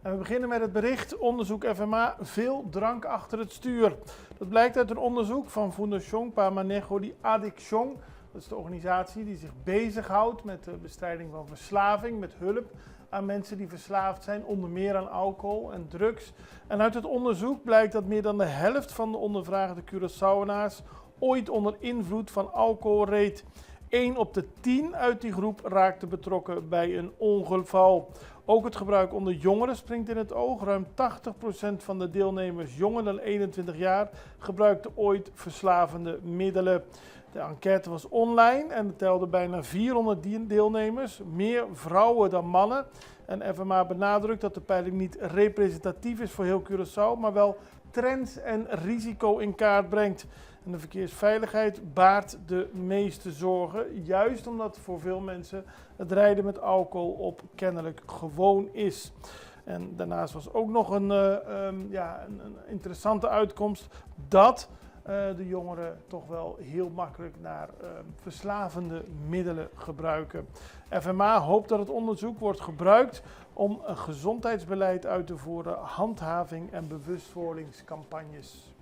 En we beginnen met het bericht onderzoek FMA, veel drank achter het stuur. Dat blijkt uit een onderzoek van Fundación para Manejo de Adicción. Dat is de organisatie die zich bezighoudt met de bestrijding van verslaving, met hulp aan mensen die verslaafd zijn, onder meer aan alcohol en drugs. En uit het onderzoek blijkt dat meer dan de helft van de ondervraagde Curaçaoënaars ooit onder invloed van alcohol reed. 1 op de 10 uit die groep raakte betrokken bij een ongeval. Ook het gebruik onder jongeren springt in het oog. Ruim 80% van de deelnemers jonger dan 21 jaar gebruikte ooit verslavende middelen. De enquête was online en telde bijna 400 deelnemers, meer vrouwen dan mannen. En FMA benadrukt dat de peiling niet representatief is voor heel Curaçao, maar wel trends en risico in kaart brengt. En de verkeersveiligheid baart de meeste zorgen, juist omdat voor veel mensen het rijden met alcohol op kennelijk gewoon is. En daarnaast was ook nog een interessante uitkomst dat de jongeren toch wel heel makkelijk naar verslavende middelen gebruiken. FMA hoopt dat het onderzoek wordt gebruikt om een gezondheidsbeleid uit te voeren, handhaving en bewustwordingscampagnes.